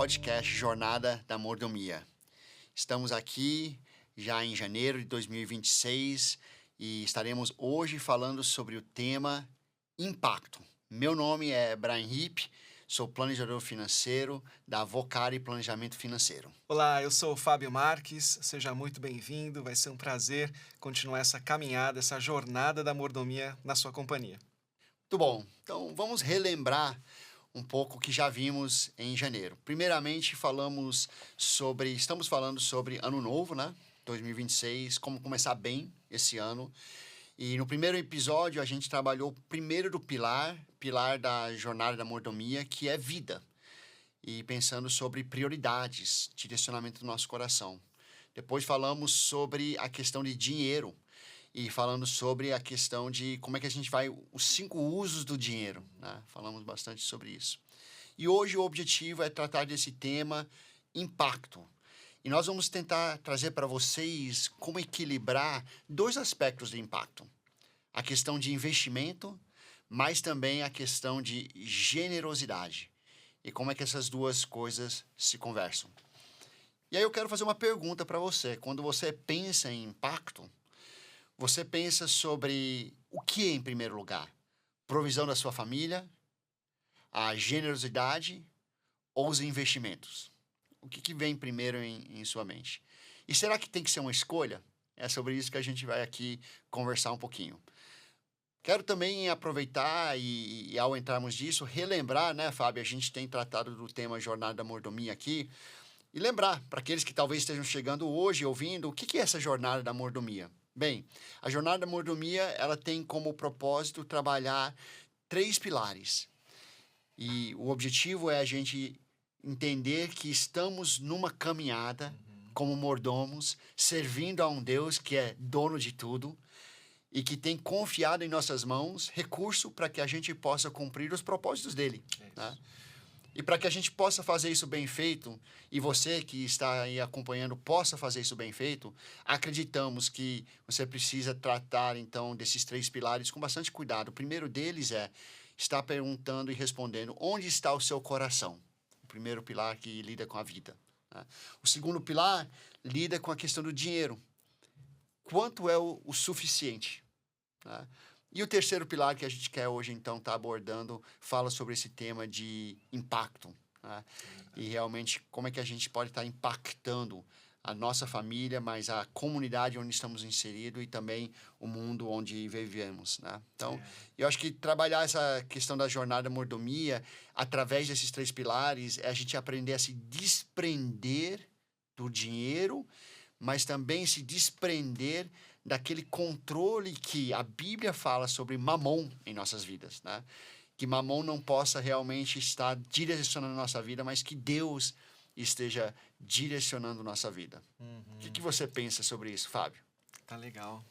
podcast Jornada da Mordomia. Estamos aqui já em janeiro de 2026 e estaremos hoje falando sobre o tema impacto. Meu nome é Brian Hipp, sou planejador financeiro da Vocari Planejamento Financeiro. Olá, eu sou o Fábio Marques, seja muito bem-vindo, vai ser um prazer continuar essa caminhada, essa jornada da mordomia na sua companhia. Muito bom, então vamos relembrar um pouco o que já vimos em janeiro. Primeiramente, estamos falando sobre Ano Novo, né? 2026, como começar bem esse ano. E no primeiro episódio, a gente trabalhou primeiro do pilar da jornada da mordomia, que é vida. E pensando sobre prioridades, direcionamento do nosso coração. Depois falamos sobre a questão de dinheiro. E falando sobre a questão de como é que a gente vai, os 5 usos do dinheiro, né? Falamos bastante sobre isso. E hoje o objetivo é tratar desse tema, impacto. E nós vamos tentar trazer para vocês como equilibrar 2 aspectos de impacto. A questão de investimento, mas também a questão de generosidade. E como é que essas duas coisas se conversam. E aí eu quero fazer uma pergunta para você. Quando você pensa em impacto, você pensa sobre o que em primeiro lugar? Provisão da sua família, a generosidade ou os investimentos? O que vem primeiro em sua mente? E será que tem que ser uma escolha? É sobre isso que a gente vai aqui conversar um pouquinho. Quero também aproveitar e ao entrarmos nisso, relembrar, né, Fábio? A gente tem tratado do tema Jornada da Mordomia aqui. E lembrar, para aqueles que talvez estejam chegando hoje ouvindo, o que é essa Jornada da Mordomia? Bem, a Jornada da Mordomia, ela tem como propósito trabalhar 3 pilares. E o objetivo é a gente entender que estamos numa caminhada como mordomos, servindo a um Deus que é dono de tudo e que tem confiado em nossas mãos recurso para que a gente possa cumprir os propósitos dele. Né? E para que a gente possa fazer isso bem feito, e você que está aí acompanhando possa fazer isso bem feito, acreditamos que você precisa tratar, então, desses 3 pilares com bastante cuidado. O primeiro deles é estar perguntando e respondendo onde está o seu coração. O primeiro pilar que lida com a vida. Né? O segundo pilar lida com a questão do dinheiro. Quanto é o suficiente? Né? E o terceiro pilar que a gente quer hoje, então, estar abordando, fala sobre esse tema de impacto. Né? E realmente como é que a gente pode estar impactando a nossa família, mas a comunidade onde estamos inseridos e também o mundo onde vivemos. Né? Então, eu acho que trabalhar essa questão da jornada mordomia, através desses 3 pilares, é a gente aprender a se desprender do dinheiro, mas também se desprender daquele controle que a Bíblia fala sobre mamon em nossas vidas, né? Que mamon não possa realmente estar direcionando a nossa vida, mas que Deus esteja direcionando nossa vida. O que você pensa sobre isso, Fábio? Tá legal.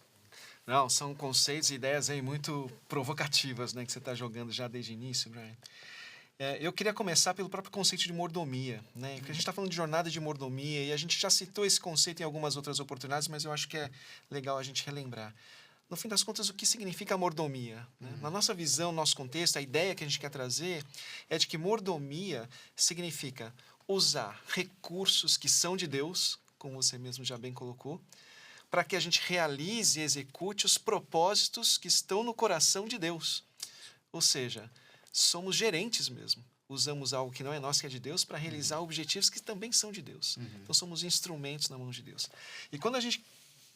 Não, são conceitos e ideias aí muito provocativas, né, que você está jogando já desde o início, Brian. Eu queria começar pelo próprio conceito de mordomia, né? Porque a gente está falando de jornada de mordomia e a gente já citou esse conceito em algumas outras oportunidades, mas eu acho que é legal a gente relembrar. No fim das contas, o que significa a mordomia? Né? Na nossa visão, no nosso contexto, a ideia que a gente quer trazer é de que mordomia significa usar recursos que são de Deus, como você mesmo já bem colocou, para que a gente realize e execute os propósitos que estão no coração de Deus. Ou seja, somos gerentes mesmo. Usamos algo que não é nosso, que é de Deus, para realizar objetivos que também são de Deus. Então, somos instrumentos na mão de Deus. E quando a gente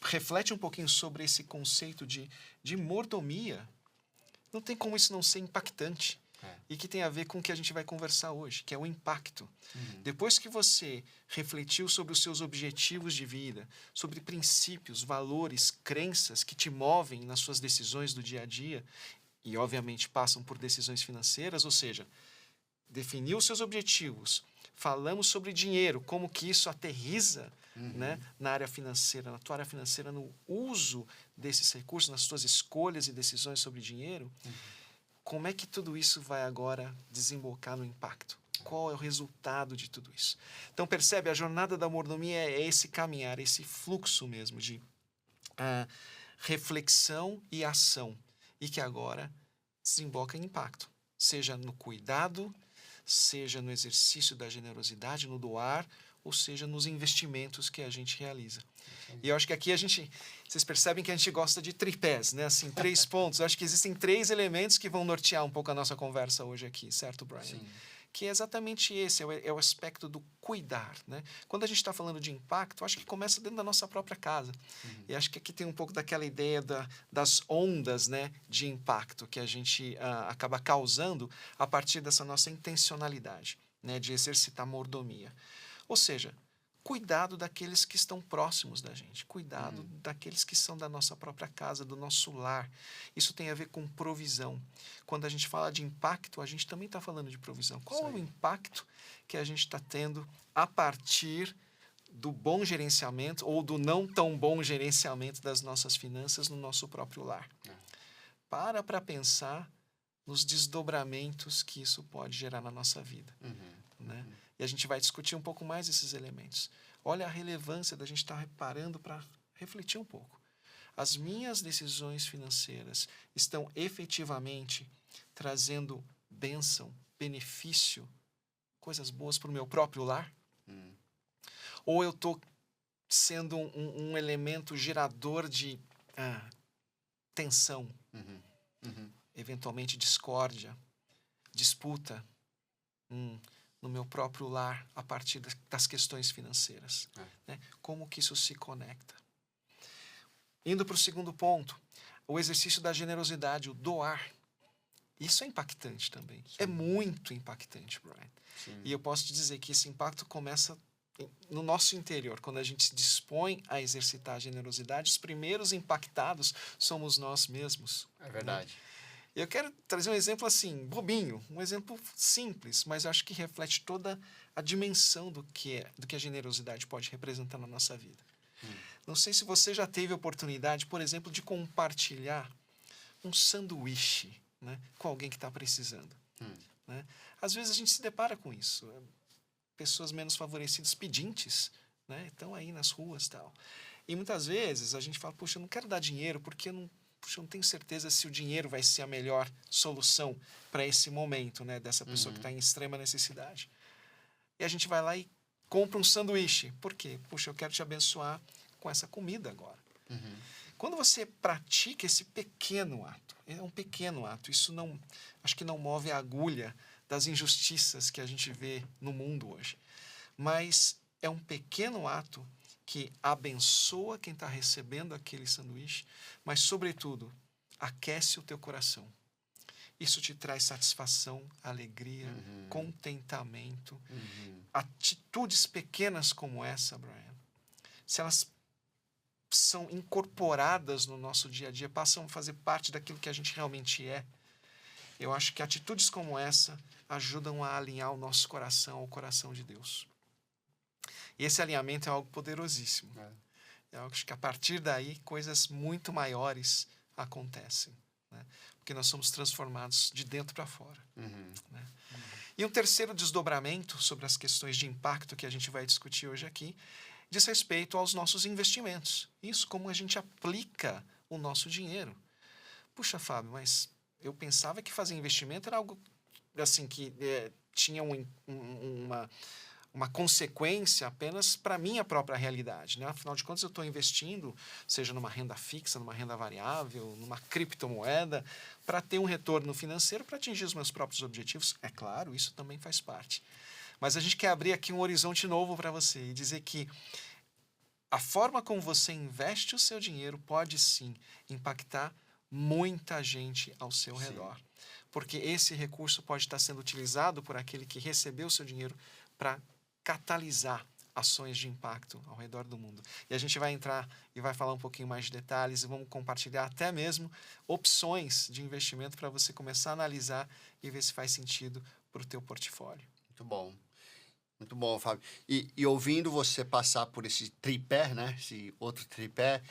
reflete um pouquinho sobre esse conceito de mordomia, não tem como isso não ser impactante. E que tem a ver com o que a gente vai conversar hoje, que é o impacto. Depois que você refletiu sobre os seus objetivos de vida, sobre princípios, valores, crenças que te movem nas suas decisões do dia a dia, e obviamente passam por decisões financeiras, ou seja, definiu os seus objetivos, falamos sobre dinheiro, como que isso aterriza né, na área financeira, na tua área financeira, no uso desses recursos, nas tuas escolhas e decisões sobre dinheiro, como é que tudo isso vai agora desembocar no impacto? Qual é o resultado de tudo isso? Então, percebe, a jornada da mordomia é esse caminhar, esse fluxo mesmo de reflexão e ação, e que agora desemboca em impacto, seja no cuidado, seja no exercício da generosidade, no doar, ou seja nos investimentos que a gente realiza. E eu acho que aqui vocês percebem que a gente gosta de tripés, né? Assim, 3 pontos. Eu acho que existem 3 elementos que vão nortear um pouco a nossa conversa hoje aqui, certo, Brian? Sim. Que é exatamente esse, é o aspecto do cuidar, né? Quando a gente está falando de impacto, acho que começa dentro da nossa própria casa. E acho que aqui tem um pouco daquela ideia das ondas, né, de impacto que a gente acaba causando a partir dessa nossa intencionalidade, né, de exercitar mordomia. Ou seja, cuidado daqueles que estão próximos da gente, cuidado daqueles que são da nossa própria casa, do nosso lar. Isso tem a ver com provisão. Quando a gente fala de impacto, a gente também está falando de provisão. Qual é o impacto que a gente está tendo a partir do bom gerenciamento ou do não tão bom gerenciamento das nossas finanças no nosso próprio lar? Para pensar nos desdobramentos que isso pode gerar na nossa vida, né? E a gente vai discutir um pouco mais esses elementos. Olha a relevância da gente estar reparando para refletir um pouco. As minhas decisões financeiras estão efetivamente trazendo bênção, benefício, coisas boas para o meu próprio lar? Ou eu estou sendo um elemento gerador de tensão, eventualmente discórdia, disputa, no meu próprio lar a partir das questões financeiras, né? Como que isso se conecta? Indo para o segundo ponto, o exercício da generosidade, o doar. Isso é impactante também. Sim. É muito impactante, Brian. Sim. E eu posso te dizer que esse impacto começa no nosso interior. Quando a gente se dispõe a exercitar a generosidade, os primeiros impactados somos nós mesmos. É verdade. Né? Eu quero trazer um exemplo assim, bobinho, um exemplo simples, mas eu acho que reflete toda a dimensão do que a generosidade pode representar na nossa vida. Não sei se você já teve a oportunidade, por exemplo, de compartilhar um sanduíche, né, com alguém que está precisando. Né? Às vezes a gente se depara com isso. Pessoas menos favorecidas, pedintes, né, estão aí nas ruas e tal. E muitas vezes a gente fala, puxa, eu não quero dar dinheiro porque eu não tenho certeza se o dinheiro vai ser a melhor solução para esse momento, né, dessa pessoa que está em extrema necessidade. E a gente vai lá e compra um sanduíche. Por quê? Puxa, eu quero te abençoar com essa comida agora. Quando você pratica esse pequeno ato, é um pequeno ato, isso acho que não move a agulha das injustiças que a gente vê no mundo hoje. Mas é um pequeno ato que abençoa quem está recebendo aquele sanduíche, mas, sobretudo, aquece o teu coração. Isso te traz satisfação, alegria, contentamento. Atitudes pequenas como essa, Brian, se elas são incorporadas no nosso dia a dia, passam a fazer parte daquilo que a gente realmente é, eu acho que atitudes como essa ajudam a alinhar o nosso coração ao coração de Deus. E esse alinhamento é algo poderosíssimo. É algo que a partir daí coisas muito maiores acontecem, né? Porque nós somos transformados de dentro para fora. Né? E um terceiro desdobramento sobre as questões de impacto que a gente vai discutir hoje aqui diz respeito aos nossos investimentos. Isso, como a gente aplica o nosso dinheiro. Puxa, Fábio, mas eu pensava que fazer investimento era algo assim que tinha uma consequência apenas para a minha própria realidade, né? Afinal de contas, eu estou investindo, seja numa renda fixa, numa renda variável, numa criptomoeda, para ter um retorno financeiro, para atingir os meus próprios objetivos. É claro, isso também faz parte. Mas a gente quer abrir aqui um horizonte novo para você e dizer que a forma como você investe o seu dinheiro pode, sim, impactar muita gente ao seu redor. Porque esse recurso pode estar sendo utilizado por aquele que recebeu o seu dinheiro para catalisar ações de impacto ao redor do mundo. E a gente vai entrar e vai falar um pouquinho mais de detalhes e vamos compartilhar até mesmo opções de investimento para você começar a analisar e ver se faz sentido para o teu portfólio. Muito bom. Muito bom, Fábio. E ouvindo você passar por esse tripé, né? Esse outro tripé,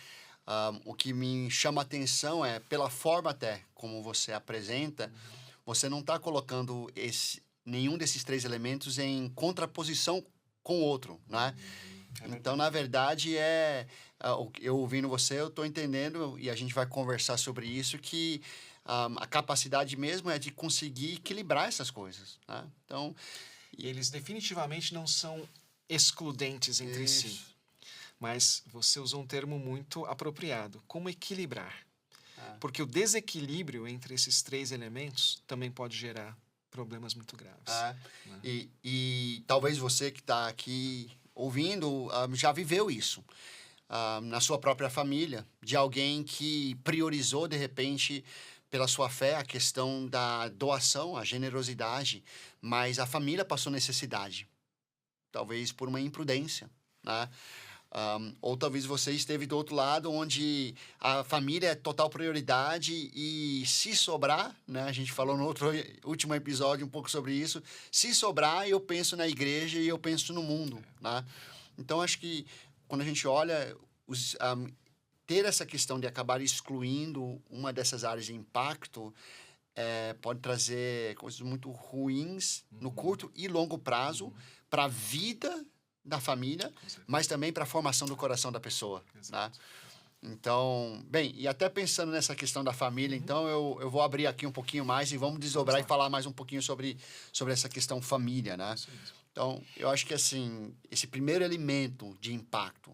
o que me chama a atenção é, pela forma até como você apresenta, você não está colocando nenhum desses 3 elementos em contraposição com o outro, né? Então, na verdade, eu ouvindo você, eu estou entendendo, e a gente vai conversar sobre isso, que a capacidade mesmo é de conseguir equilibrar essas coisas, né? Então, E eles definitivamente não são excludentes entre si. isso. Mas você usou um termo muito apropriado. Como equilibrar? É. Porque o desequilíbrio entre esses três elementos também pode gerar problemas muito graves. É. Né? E talvez você que está aqui ouvindo já viveu isso na sua própria família, de alguém que priorizou, de repente, pela sua fé, a questão da doação, a generosidade, mas a família passou necessidade, talvez por uma imprudência, né? Ou talvez você esteve do outro lado, onde a família é total prioridade e se sobrar, né? A gente falou no último episódio um pouco sobre isso. Se sobrar, eu penso na igreja e eu penso no mundo, né? Então, acho que quando a gente olha, ter essa questão de acabar excluindo uma dessas áreas de impacto pode trazer coisas muito ruins no curto e longo prazo para a vida da família, mas também para a formação do coração da pessoa, né? Então, bem, e até pensando nessa questão da família, então eu vou abrir aqui um pouquinho mais e vamos desdobrar e falar mais um pouquinho sobre essa questão família, né? Então, eu acho que assim, esse primeiro elemento de impacto,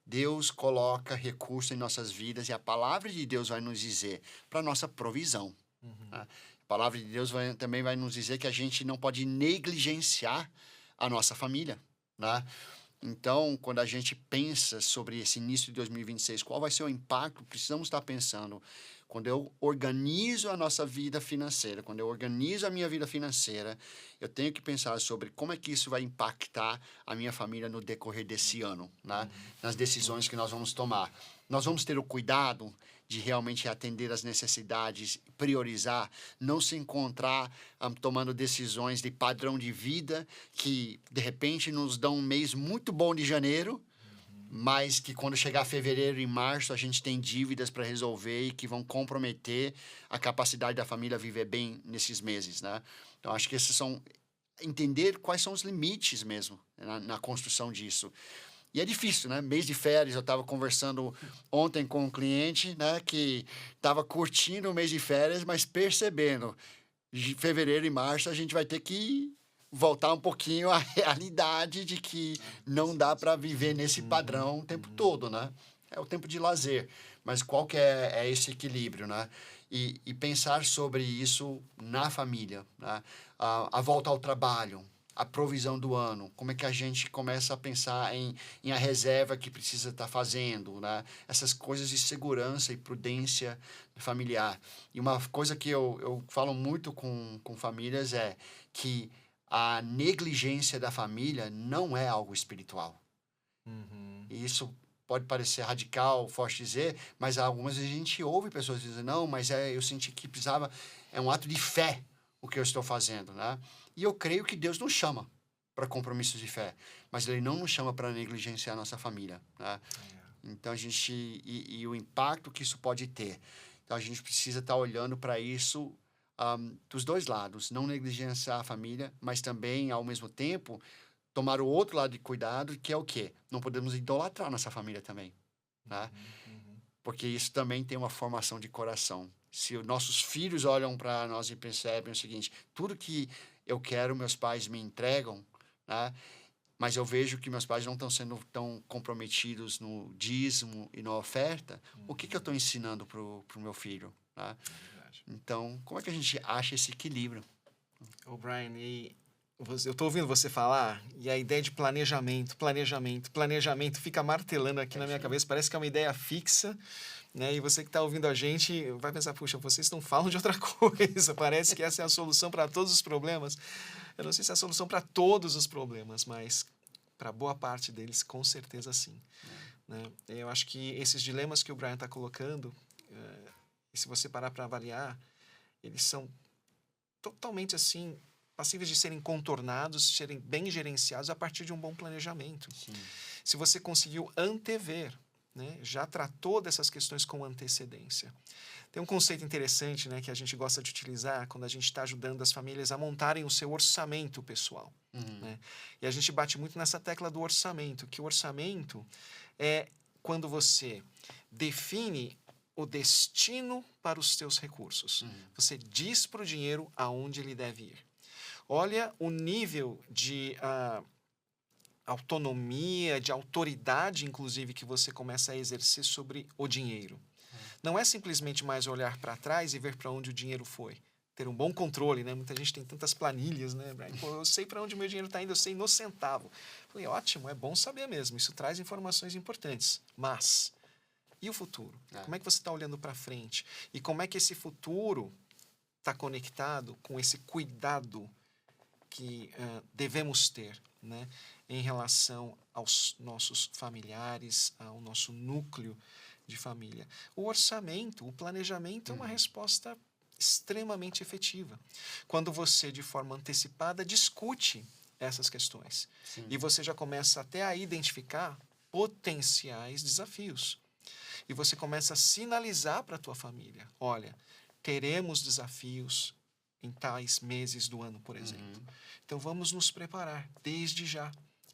Deus coloca recursos em nossas vidas e a palavra de Deus vai nos dizer para nossa provisão. Né? A palavra de Deus também vai nos dizer que a gente não pode negligenciar a nossa família, né? Então, quando a gente pensa sobre esse início de 2026, qual vai ser o impacto? Precisamos estar pensando, quando eu organizo a nossa vida financeira, quando eu organizo a minha vida financeira, eu tenho que pensar sobre como é que isso vai impactar a minha família no decorrer desse ano, né? Nas decisões que nós vamos tomar. Nós vamos ter o cuidado de realmente atender às necessidades, priorizar, não se encontrar tomando decisões de padrão de vida que, de repente, nos dão um mês muito bom de janeiro, mas que quando chegar fevereiro e março a gente tem dívidas para resolver e que vão comprometer a capacidade da família viver bem nesses meses, né? Então, acho que esses são... Entender quais são os limites mesmo na construção disso. E é difícil, né? Mês de férias, eu estava conversando ontem com um cliente, né, que estava curtindo o mês de férias, mas percebendo, de fevereiro e março a gente vai ter que voltar um pouquinho à realidade de que não dá para viver nesse padrão o tempo todo, né? É o tempo de lazer, mas qual que é esse equilíbrio, né? E pensar sobre isso na família, né? A volta ao trabalho, a provisão do ano, como é que a gente começa a pensar em a reserva que precisa estar fazendo, né? Essas coisas de segurança e prudência familiar. E uma coisa que eu falo muito com famílias é que a negligência da família não é algo espiritual. E isso pode parecer radical, forte dizer, mas algumas vezes a gente ouve pessoas dizendo, não, mas eu senti que precisava, é um ato de fé o que eu estou fazendo, né? E eu creio que Deus nos chama para compromissos de fé, mas Ele não nos chama para negligenciar a nossa família, né? Então, a gente... E o impacto que isso pode ter. Então, a gente precisa estar olhando para isso dos dois lados. Não negligenciar a família, mas também, ao mesmo tempo, tomar o outro lado de cuidado, que é o quê? Não podemos idolatrar nossa família também, né? Porque isso também tem uma formação de coração. Se os nossos filhos olham para nós e percebem o seguinte, tudo que eu quero, meus pais me entregam, né? Mas eu vejo que meus pais não estão sendo tão comprometidos no dízimo e na oferta, o que eu estou ensinando para o meu filho, né? Então, como é que a gente acha esse equilíbrio? Ô, Brian, eu estou ouvindo você falar e a ideia de planejamento fica martelando aqui na minha cabeça. Parece que é uma ideia fixa, né? E você que está ouvindo a gente vai pensar, puxa, vocês não falam de outra coisa. Parece que essa é a solução para todos os problemas. Eu não sei se é a solução para todos os problemas, mas para boa parte deles, com certeza sim. Né? Eu acho que esses dilemas que o Brian está colocando, e se você parar para avaliar, eles são totalmente assim passíveis de serem contornados, serem bem gerenciados a partir de um bom planejamento. Sim. Se você conseguiu antever, né, já tratou dessas questões com antecedência. Tem um conceito interessante, né, que a gente gosta de utilizar quando a gente está ajudando as famílias a montarem o seu orçamento pessoal. Né? E a gente bate muito nessa tecla do orçamento, que o orçamento é quando você define o destino para os teus recursos. Você diz para o dinheiro aonde ele deve ir. Olha o nível de autonomia, de autoridade, inclusive, que você começa a exercer sobre o dinheiro. Não é simplesmente mais olhar para trás e ver para onde o dinheiro foi. Ter um bom controle, né? Muita gente tem tantas planilhas, né, Brian? Pô, eu sei para onde o meu dinheiro está indo, eu sei no centavo. Falei, ótimo, é bom saber mesmo. Isso traz informações importantes. Mas, e o futuro? Como é que você está olhando para frente? E como é que esse futuro está conectado com esse cuidado que devemos ter, né, em relação aos nossos familiares, ao nosso núcleo de família? O orçamento, o planejamento é uma resposta extremamente efetiva. Quando você, de forma antecipada, discute essas questões. Sim. E você já começa até a identificar potenciais desafios. E você começa a sinalizar para a tua família, olha, teremos desafios em tais meses do ano, por exemplo. Então, vamos nos preparar desde já,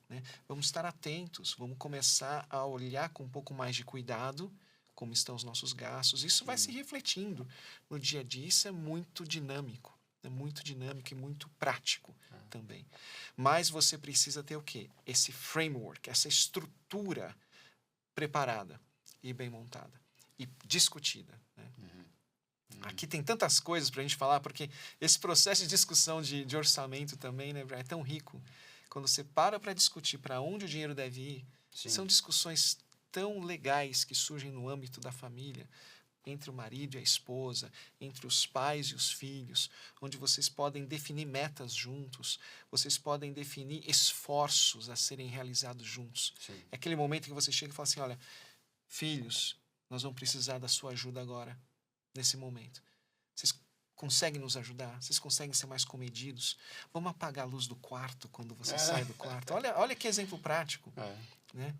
né? Vamos estar atentos, vamos começar a olhar com um pouco mais de cuidado como estão os nossos gastos. Isso vai se refletindo no dia a dia. Isso é muito dinâmico e muito prático também. Mas você precisa ter o quê? Esse framework, essa estrutura preparada e bem montada e discutida, né? Aqui tem tantas coisas para a gente falar, porque esse processo de discussão de orçamento também, né, Brian, é tão rico. Quando você para discutir para onde o dinheiro deve ir, são discussões tão legais que surgem no âmbito da família, entre o marido e a esposa, entre os pais e os filhos, onde vocês podem definir metas juntos, vocês podem definir esforços a serem realizados juntos. Sim. É aquele momento que você chega e fala assim, olha, filhos, nós vamos precisar da sua ajuda agora, nesse momento. Vocês conseguem nos ajudar? Vocês conseguem ser mais comedidos? Vamos apagar a luz do quarto quando você sai do quarto. Olha que exemplo prático. Né?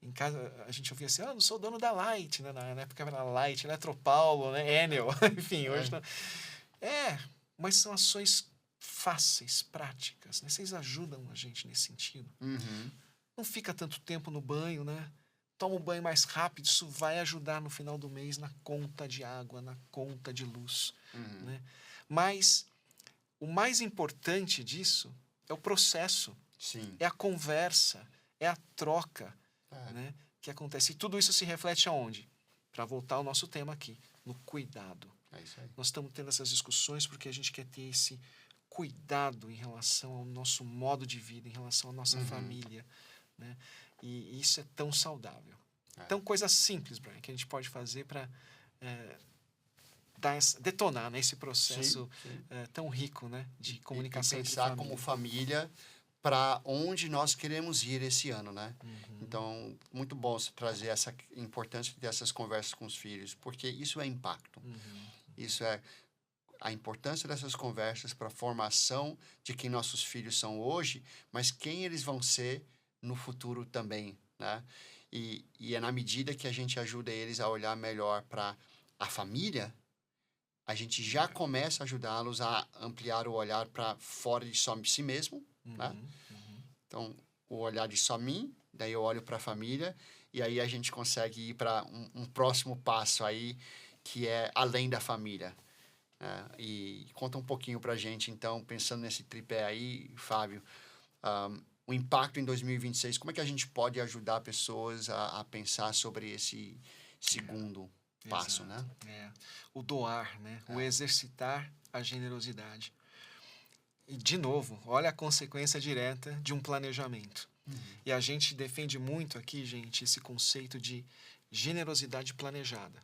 Em casa, a gente ouvia assim, não sou dono da Light, né? Na época era Light, Eletropaulo, né? Enel, enfim, hoje não. Mas são ações fáceis, práticas, né? Vocês ajudam a gente nesse sentido. Não fica tanto tempo no banho, né? Toma um banho mais rápido, isso vai ajudar no final do mês na conta de água, na conta de luz. Né? Mas o mais importante disso é o processo, é a conversa, é a troca, né, que acontece. E tudo isso se reflete aonde? Para voltar ao nosso tema aqui, no cuidado. É isso aí. Nós estamos tendo essas discussões porque a gente quer ter esse cuidado em relação ao nosso modo de vida, em relação à nossa família, né? E isso é tão saudável. Então, coisas simples, Brian, que a gente pode fazer para detonar, né, esse processo tão rico, né, de comunicação e entre pensar família. como família para onde nós queremos ir esse ano, né? Então, muito bom você trazer essa importância dessas conversas com os filhos, porque isso é impacto. Isso é a importância dessas conversas para a formação de quem nossos filhos são hoje, mas quem eles vão ser no futuro também, né? E é na medida que a gente ajuda eles a olhar melhor para a família, a gente já começa a ajudá-los a ampliar o olhar para fora de só si mesmo, né? Então, o olhar de só mim, daí eu olho para a família, e aí a gente consegue ir para um próximo passo aí, que é além da família. E conta um pouquinho para a gente, então, pensando nesse tripé aí, Fábio, o impacto em 2026, como é que a gente pode ajudar pessoas a pensar sobre esse segundo passo, né? O doar, né? O exercitar a generosidade. E, de novo, olha a consequência direta de um planejamento. E a gente defende muito aqui, gente, esse conceito de generosidade planejada.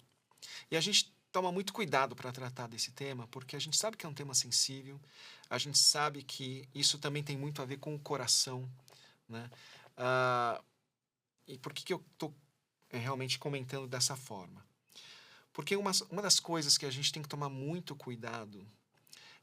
E a gente toma muito cuidado para tratar desse tema, porque a gente sabe que é um tema sensível, a gente sabe que isso também tem muito a ver com o coração, né? E por que eu estou realmente comentando dessa forma? Porque uma das coisas que a gente tem que tomar muito cuidado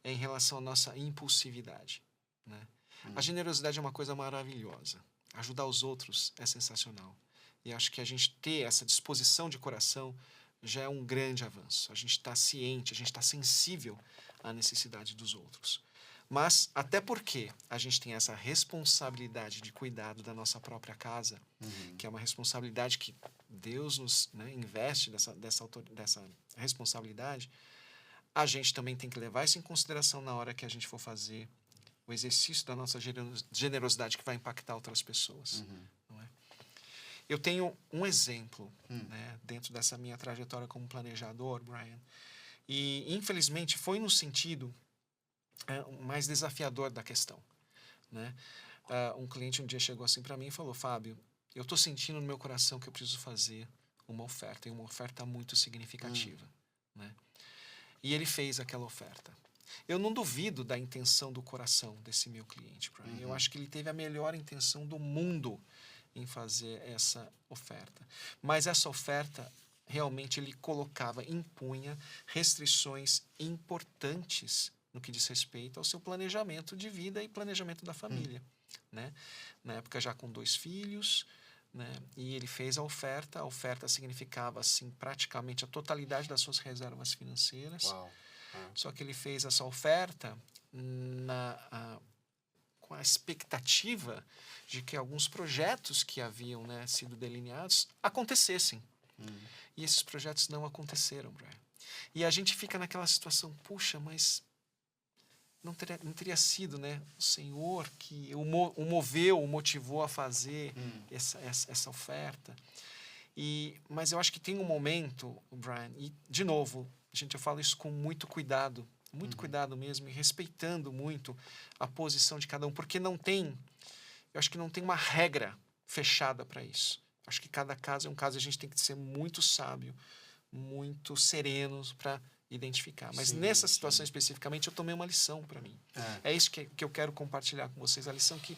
é em relação à nossa impulsividade, né? A generosidade é uma coisa maravilhosa. Ajudar os outros é sensacional. E acho que a gente ter essa disposição de coração já é um grande avanço. A gente está ciente, a gente está sensível à necessidade dos outros. Mas até porque a gente tem essa responsabilidade de cuidado da nossa própria casa, que é uma responsabilidade que Deus nos, né, investe dessa responsabilidade, a gente também tem que levar isso em consideração na hora que a gente for fazer o exercício da nossa generosidade que vai impactar outras pessoas. Não é? Eu tenho um exemplo, né, dentro dessa minha trajetória como planejador, Brian, e infelizmente foi no sentido mais desafiador da questão. Né? Um cliente um dia chegou assim para mim e falou: Fábio, eu estou sentindo no meu coração que eu preciso fazer uma oferta, e uma oferta muito significativa. Né? E ele fez aquela oferta. Eu não duvido da intenção do coração desse meu cliente, Brian. Eu acho que ele teve a melhor intenção do mundo em fazer essa oferta. Mas essa oferta, realmente, ele colocava, impunha restrições importantes no que diz respeito ao seu planejamento de vida e planejamento da família. Né? Na época, já com 2 filhos, né? E ele fez a oferta significava, assim, praticamente a totalidade das suas reservas financeiras. Uau. Só que ele fez essa oferta com a expectativa de que alguns projetos que haviam, né, sido delineados acontecessem. E esses projetos não aconteceram, Brian. E a gente fica naquela situação: puxa, mas não teria sido, né, o Senhor que o moveu, o motivou a fazer essa oferta. Mas eu acho que tem um momento, Brian, e de novo, eu falo isso com muito cuidado mesmo, e respeitando muito a posição de cada um, porque eu acho que não tem uma regra fechada para isso. Acho que cada caso é um caso, e a gente tem que ser muito sábio, muito sereno para identificar. Mas nessa situação especificamente, eu tomei uma lição para mim. É isso que eu quero compartilhar com vocês, a lição que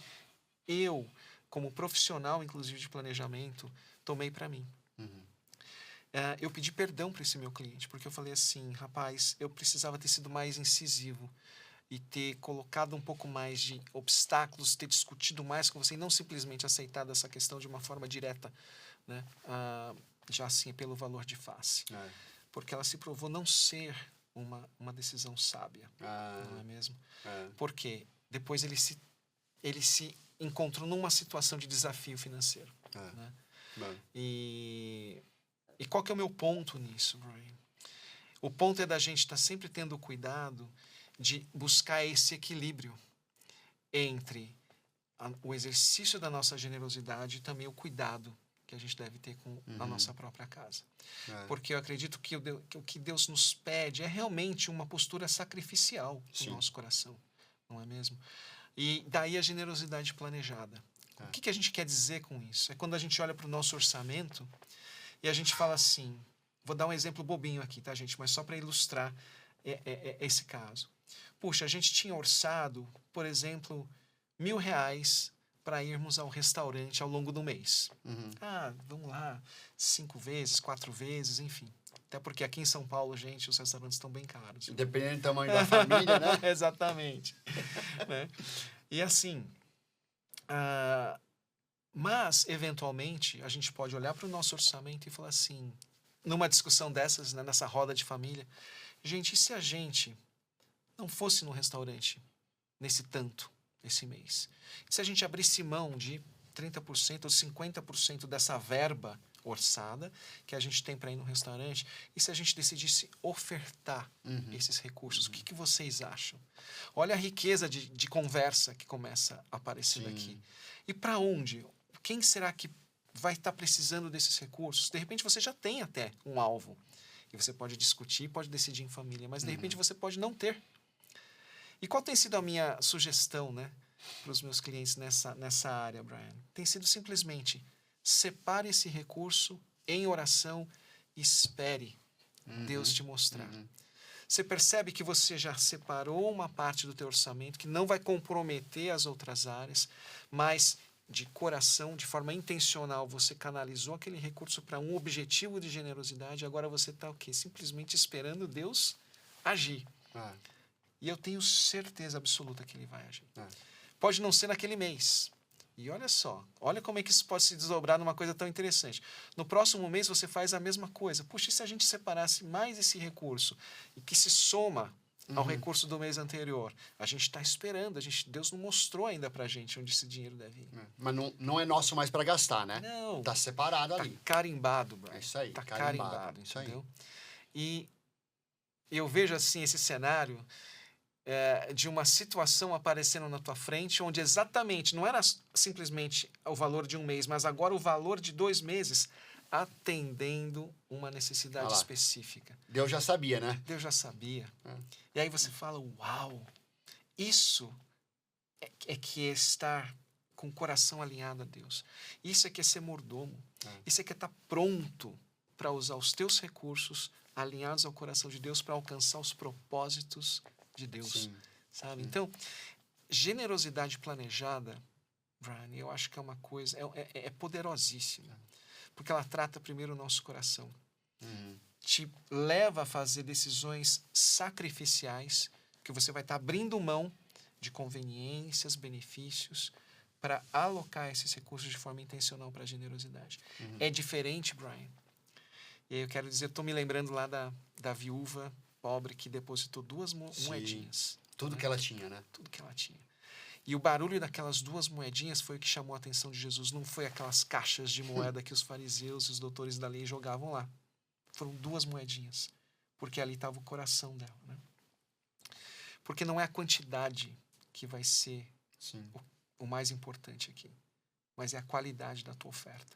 eu, como profissional, inclusive de planejamento, tomei para mim. Eu pedi perdão para esse meu cliente, porque eu falei assim: rapaz, eu precisava ter sido mais incisivo e ter colocado um pouco mais de obstáculos, ter discutido mais com você e não simplesmente aceitado essa questão de uma forma direta, né? Já assim, pelo valor de face. Porque ela se provou não ser uma decisão sábia, não é mesmo? Porque depois ele se encontrou numa situação de desafio financeiro. Né? E qual que é o meu ponto nisso, Brian? O ponto é da gente estar sempre tendo o cuidado de buscar esse equilíbrio entre o exercício da nossa generosidade e também o cuidado que a gente deve ter com a nossa própria casa. Porque eu acredito que o que Deus nos pede é realmente uma postura sacrificial no nosso coração, não é mesmo? E daí a generosidade planejada. O que a gente quer dizer com isso? É quando a gente olha para o nosso orçamento e a gente fala assim, vou dar um exemplo bobinho aqui, tá, gente? Mas só para ilustrar esse caso. Puxa, a gente tinha orçado, por exemplo, R$1.000 para irmos ao restaurante ao longo do mês. Vamos lá, 5 vezes, 4 vezes, enfim. Até porque aqui em São Paulo, gente, os restaurantes estão bem caros. Dependendo do tamanho da família, né? Exatamente. Né? E assim, mas, eventualmente, a gente pode olhar para o nosso orçamento e falar assim, numa discussão dessas, né, nessa roda de família, gente, e se a gente não fosse no restaurante nesse tanto, esse mês? E se a gente abrisse mão de 30% ou 50% dessa verba orçada que a gente tem para ir no restaurante, e se a gente decidisse ofertar esses recursos? O que vocês acham? Olha a riqueza de conversa que começa a aparecer daqui. E para onde? Quem será que vai estar precisando desses recursos? De repente você já tem até um alvo, e você pode discutir, pode decidir em família, mas de repente você pode não ter. E qual tem sido a minha sugestão, né, para os meus clientes nessa área, Brian? Tem sido simplesmente: separe esse recurso em oração e espere Deus te mostrar. Você percebe que você já separou uma parte do teu orçamento que não vai comprometer as outras áreas, mas de coração, de forma intencional, você canalizou aquele recurso para um objetivo de generosidade. Agora você está o quê? Simplesmente esperando Deus agir. E eu tenho certeza absoluta que Ele vai agir. Pode não ser naquele mês. E olha só, olha como é que isso pode se desdobrar numa coisa tão interessante. No próximo mês você faz a mesma coisa. Puxa, e se a gente separasse mais esse recurso e que se soma ao recurso do mês anterior. A gente está esperando, Deus não mostrou ainda para a gente onde esse dinheiro deve ir. Mas não é nosso mais para gastar, né? Não. Tá separado Tá ali. carimbado, Brian. É isso aí, Tá carimbado, carimbado, isso aí. entendeu? E eu vejo assim esse cenário de uma situação aparecendo na tua frente, onde exatamente não era simplesmente o valor de um mês, mas agora o valor de 2 meses, atendendo uma necessidade específica. Deus já sabia, né? Deus já sabia. E aí você fala, uau, isso é que é estar com o coração alinhado a Deus. Isso é que é ser mordomo. Isso é que é estar pronto para usar os teus recursos alinhados ao coração de Deus para alcançar os propósitos de Deus. Sim. Sabe? Então, generosidade planejada, Brian, eu acho que é uma coisa, é poderosíssima. Porque ela trata primeiro o nosso coração. Te leva a fazer decisões sacrificiais, que você vai estar abrindo mão de conveniências, benefícios, para alocar esses recursos de forma intencional para a generosidade. É diferente, Brian. E aí eu quero dizer, estou me lembrando lá da viúva pobre que depositou 2 moedinhas. Tudo que ela tinha, né? Tudo que ela tinha. E o barulho daquelas 2 moedinhas foi o que chamou a atenção de Jesus. Não foi aquelas caixas de moeda que os fariseus e os doutores da lei jogavam lá. Foram 2 moedinhas. Porque ali estava o coração dela, né? Porque não é a quantidade que vai ser o mais importante aqui, mas é a qualidade da tua oferta.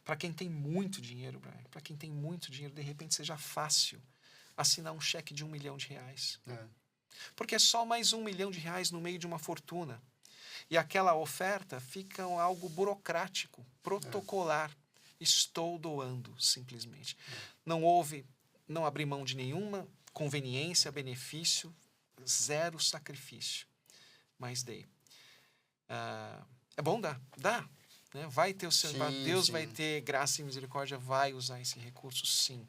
Para quem tem muito dinheiro, Brian, para quem tem muito dinheiro, de repente seja fácil assinar um cheque de R$1 milhão. Porque é só mais R$1 milhão no meio de uma fortuna. E aquela oferta fica algo burocrático, protocolar. Estou doando, simplesmente. Não abri mão de nenhuma conveniência, benefício, 0 sacrifício. Mas dei. É bom dar, dá. Né? Vai ter Deus vai ter graça e misericórdia, vai usar esse recurso, sim.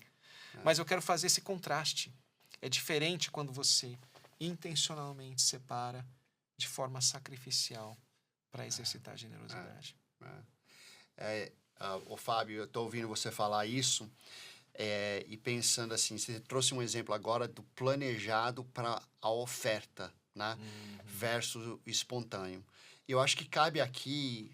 Mas eu quero fazer esse contraste. É diferente quando você intencionalmente separa de forma sacrificial para exercitar a generosidade. Fábio, eu estou ouvindo você falar isso e pensando assim, você trouxe um exemplo agora do planejado para a oferta, né? Versus o espontâneo. Eu acho que cabe aqui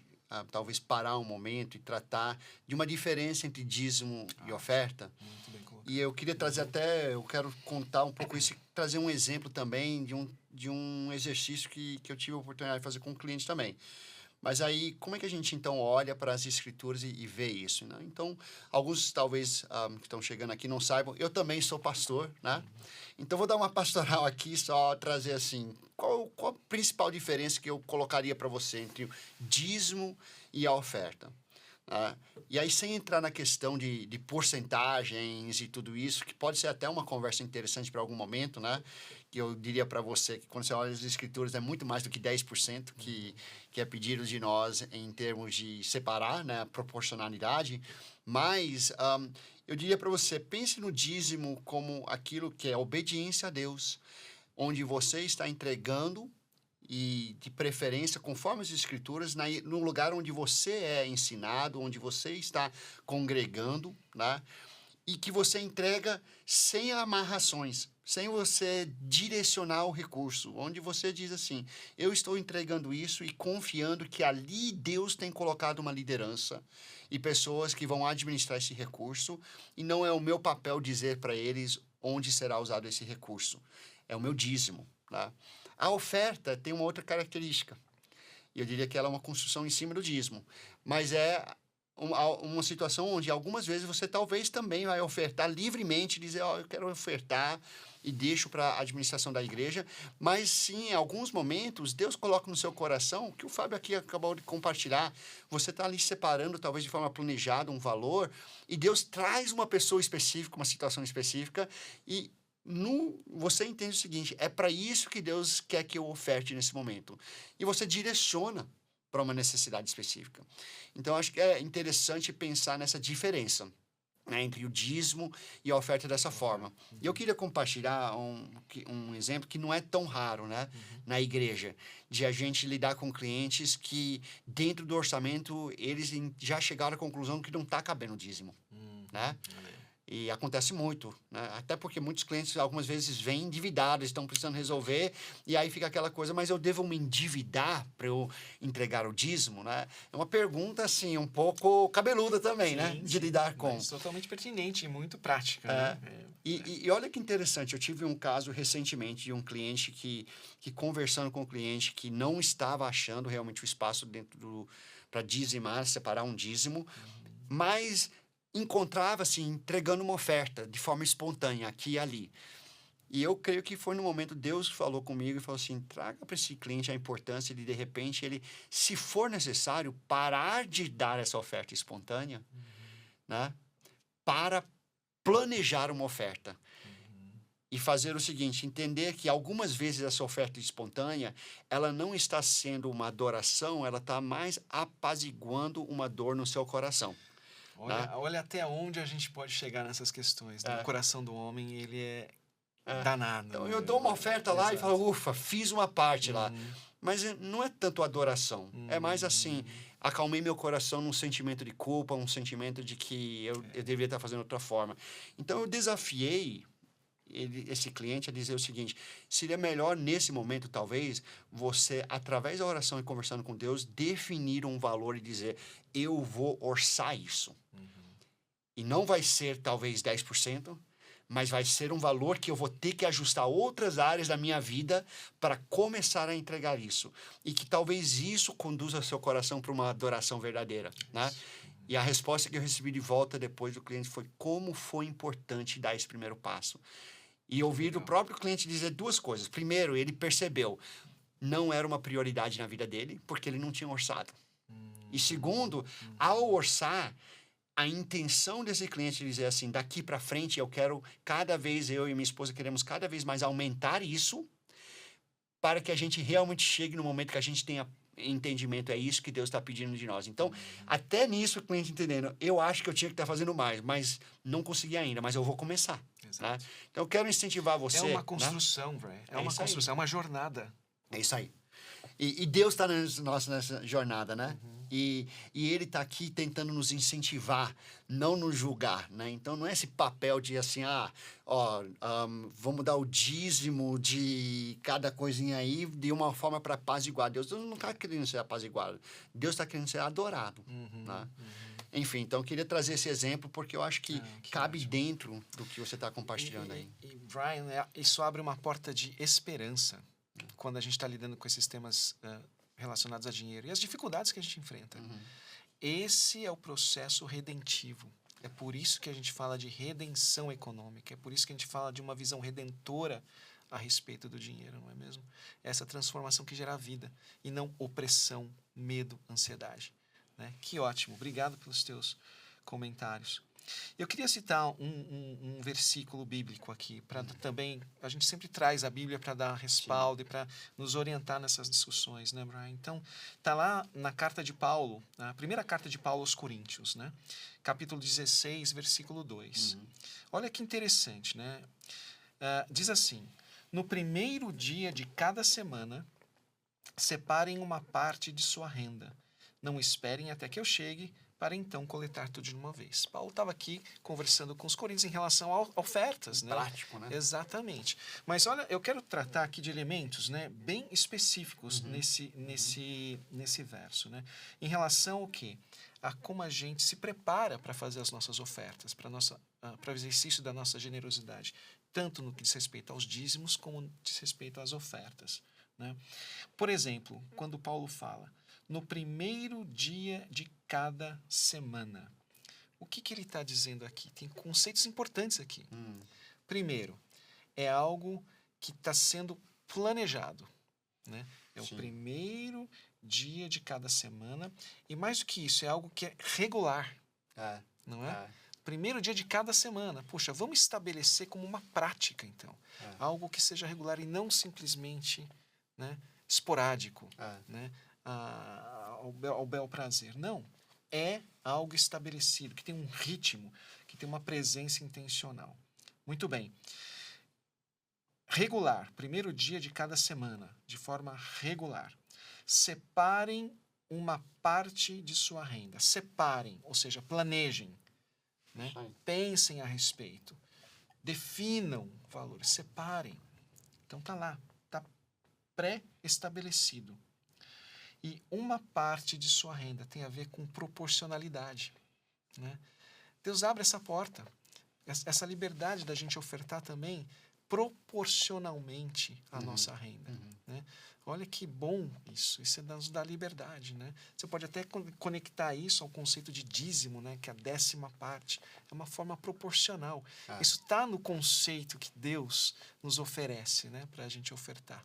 talvez parar um momento e tratar de uma diferença entre dízimo e oferta. Muito bem colocado. E eu queria trazer eu quero contar um pouco isso, trazer um exemplo também de um exercício que eu tive a oportunidade de fazer com um cliente também. Mas aí, como é que a gente, então, olha para as escrituras e vê isso, né? Então, alguns, talvez, que estão chegando aqui não saibam, eu também sou pastor, né? Então, vou dar uma pastoral aqui, só trazer, assim, qual a principal diferença que eu colocaria para você entre o dízimo e a oferta? E aí, sem entrar na questão de porcentagens e tudo isso, que pode ser até uma conversa interessante para algum momento, né? Que eu diria para você que quando você olha as escrituras é muito mais do que 10% que é pedido de nós em termos de separar, né? Proporcionalidade. Mas eu diria para você, pense no dízimo como aquilo que é obediência a Deus, onde você está entregando e, de preferência, conforme as escrituras, no lugar onde você é ensinado, onde você está congregando, né? E que você entrega sem amarrações, sem você direcionar o recurso, onde você diz assim, eu estou entregando isso e confiando que ali Deus tem colocado uma liderança e pessoas que vão administrar esse recurso, e não é o meu papel dizer para eles onde será usado esse recurso. É o meu dízimo, né? A oferta tem uma outra característica. Eu diria que ela é uma construção em cima do dízimo. Mas é uma situação onde algumas vezes você talvez também vai ofertar livremente, dizer, eu quero ofertar e deixo para a administração da igreja. Mas sim, em alguns momentos, Deus coloca no seu coração, que o Fábio aqui acabou de compartilhar, você está ali separando, talvez de forma planejada, um valor, e Deus traz uma pessoa específica, uma situação específica, e você entende o seguinte, é para isso que Deus quer que eu oferte nesse momento. E você direciona para uma necessidade específica. Então, acho que é interessante pensar nessa diferença, né, entre o dízimo e a oferta dessa forma. E eu queria compartilhar um exemplo que não é tão raro, né, na igreja, de a gente lidar com clientes que, dentro do orçamento, eles já chegaram à conclusão que não está cabendo o dízimo. Né? E acontece muito, né? Até porque muitos clientes, algumas vezes, vêm endividados, estão precisando resolver, e aí fica aquela coisa, mas eu devo me endividar para eu entregar o dízimo, né? É uma pergunta, assim, um pouco cabeluda também, né? De lidar com. Mas totalmente pertinente e muito prática, né? E olha que interessante, eu tive um caso recentemente de um cliente que conversando com o cliente, que não estava achando realmente o espaço dentro para dizimar, separar um dízimo, mas encontrava-se entregando uma oferta de forma espontânea, aqui e ali. E eu creio que foi no momento Deus que falou comigo e falou assim, traga para esse cliente a importância de repente, ele, se for necessário, parar de dar essa oferta espontânea, né, para planejar uma oferta. E fazer o seguinte, entender que algumas vezes essa oferta espontânea, ela não está sendo uma adoração, ela está mais apaziguando uma dor no seu coração. Olha até onde a gente pode chegar nessas questões. Né? O coração do homem, ele é danado. Então, né? eu dou uma oferta lá e falo, ufa, fiz uma parte lá. Mas não é tanto adoração. É mais assim, acalmei meu coração num sentimento de culpa, um sentimento de que eu deveria estar fazendo de outra forma. Então, eu desafiei esse cliente a dizer o seguinte, seria melhor nesse momento, talvez, você, através da oração e conversando com Deus, definir um valor e dizer, eu vou orçar isso. E não vai ser, talvez, 10%, mas vai ser um valor que eu vou ter que ajustar outras áreas da minha vida para começar a entregar isso. E que talvez isso conduza seu coração para uma adoração verdadeira, né? E a resposta que eu recebi de volta depois do cliente foi como foi importante dar esse primeiro passo. E ouvir do próprio cliente dizer duas coisas. Primeiro, ele percebeu, não era uma prioridade na vida dele, porque ele não tinha orçado. E segundo, ao orçar, a intenção desse cliente dizer assim, daqui para frente eu quero, cada vez eu e minha esposa queremos cada vez mais aumentar isso, para que a gente realmente chegue no momento que a gente tenha entendimento, é isso que Deus está pedindo de nós. Então, até nisso o cliente entendendo, eu acho que eu tinha que estar fazendo mais, mas não consegui ainda, mas eu vou começar. Né? Então, eu quero incentivar você. É uma construção, né? É uma construção, é uma jornada. É isso aí. E Deus está nessa jornada, né? E Ele está aqui tentando nos incentivar, não nos julgar, né? Então, não é esse papel de assim, vamos dar o dízimo de cada coisinha aí de uma forma para apaziguar. Deus não está querendo ser apaziguado. Deus está querendo ser adorado, né? Enfim, então, eu queria trazer esse exemplo porque eu acho que cabe ótimo. Dentro do que você está compartilhando aí. E, Brian, isso abre uma porta de esperança quando a gente está lidando com esses temas relacionados a dinheiro e as dificuldades que a gente enfrenta. Esse é o processo redentivo. É por isso que a gente fala de redenção econômica. É por isso que a gente fala de uma visão redentora a respeito do dinheiro, não é mesmo? Essa transformação que gera vida e não opressão, medo, ansiedade. Né? Que ótimo. Obrigado pelos teus comentários. Eu queria citar um versículo bíblico aqui, para também, a gente sempre traz a Bíblia para dar respaldo e para nos orientar nessas discussões, né, Brian? Então, está lá na carta de Paulo, na primeira carta de Paulo aos Coríntios, né? Capítulo 16, versículo 2. Olha que interessante, né? Diz assim, no primeiro dia de cada semana, separem uma parte de sua renda. Não esperem até que eu chegue, para então coletar tudo de uma vez. Paulo estava aqui conversando com os coríntios em relação a ofertas, né? Prático, né? Exatamente. Mas olha, eu quero tratar aqui de elementos, né, bem específicos nesse verso, né? Em relação ao quê? A como a gente se prepara para fazer as nossas ofertas, para o exercício da nossa generosidade, tanto no que diz respeito aos dízimos, como no que diz respeito às ofertas, né? Por exemplo, quando Paulo fala no primeiro dia de cada semana. O que ele está dizendo aqui? Tem conceitos importantes aqui. Primeiro, é algo que está sendo planejado. Né? É Sim. O primeiro dia de cada semana. E mais do que isso, é algo que é regular. Não é? Primeiro dia de cada semana. Puxa, vamos estabelecer como uma prática, então. Algo que seja regular e não simplesmente, né, esporádico. Né? Ao bel prazer. Não. É algo estabelecido, que tem um ritmo, que tem uma presença intencional. Muito bem. Regular. Primeiro dia de cada semana. De forma regular. Separem uma parte de sua renda. Separem, ou seja, planejem. né? Aí. Pensem a respeito. Definam valores, separem. Então tá lá, tá pré-estabelecido. E uma parte de sua renda tem a ver com proporcionalidade, né? Deus abre essa porta, essa liberdade da gente ofertar também proporcionalmente à nossa renda, né? Olha que bom isso nos dá liberdade, né? Você pode até conectar isso ao conceito de dízimo, né? Que é a 10ª parte. É uma forma proporcional. Isso está no conceito que Deus nos oferece, né? Para a gente ofertar.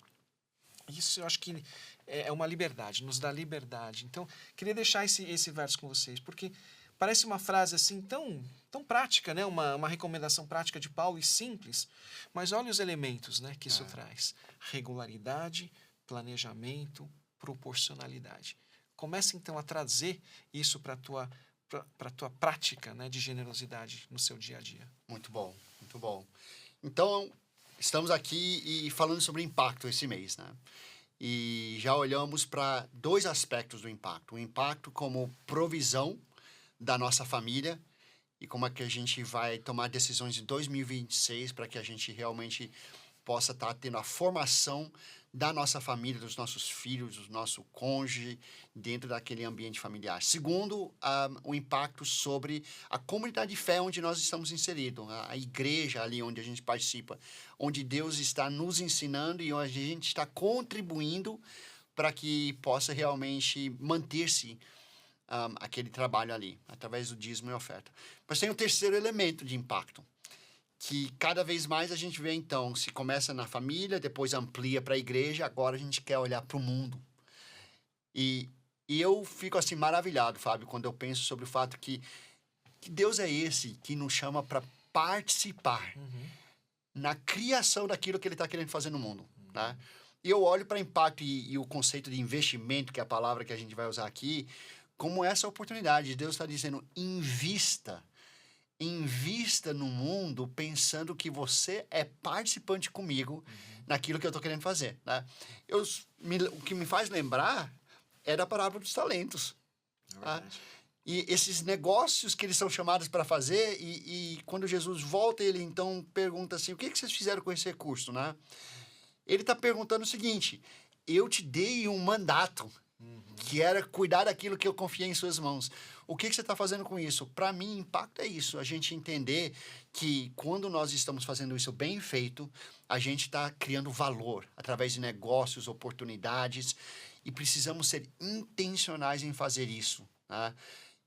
Isso eu acho que é uma liberdade, nos dá liberdade. Então, queria deixar esse verso com vocês, porque parece uma frase assim tão prática, né? Uma recomendação prática de Paulo e simples, mas olha os elementos, né, que isso traz. Regularidade, planejamento, proporcionalidade. Começa então a trazer isso para a tua prática, né, de generosidade no seu dia a dia. Muito bom, muito bom. Então, estamos aqui e falando sobre impacto esse mês, né? E já olhamos para 2 aspectos do impacto. O impacto como provisão da nossa família e como é que a gente vai tomar decisões em 2026 para que a gente realmente possa estar tendo a formação da nossa família, dos nossos filhos, do nosso cônjuge, dentro daquele ambiente familiar. Segundo, o impacto sobre a comunidade de fé onde nós estamos inseridos, a igreja ali onde a gente participa, onde Deus está nos ensinando e onde a gente está contribuindo para que possa realmente manter-se aquele trabalho ali, através do dízimo e oferta. Mas tem um terceiro elemento de impacto, que cada vez mais a gente vê, então, se começa na família, depois amplia para a igreja, agora a gente quer olhar para o mundo. E eu fico assim maravilhado, Fábio, quando eu penso sobre o fato que Deus é esse que nos chama para participar na criação daquilo que Ele está querendo fazer no mundo, né? E eu olho para impacto e o conceito de investimento, que é a palavra que a gente vai usar aqui, como essa oportunidade. Deus está dizendo, invista no mundo pensando que você é participante comigo naquilo que eu estou querendo fazer, né? O que me faz lembrar é da parábola dos talentos. Tá? E esses negócios que eles são chamados para fazer e quando Jesus volta, ele então pergunta assim, o que vocês fizeram com esse recurso, né? Ele está perguntando o seguinte, eu te dei um mandato, que era cuidar daquilo que eu confiei em suas mãos. O que você está fazendo com isso? Para mim, impacto é isso. A gente entender que quando nós estamos fazendo isso bem feito, a gente está criando valor através de negócios, oportunidades, e precisamos ser intencionais em fazer isso, né?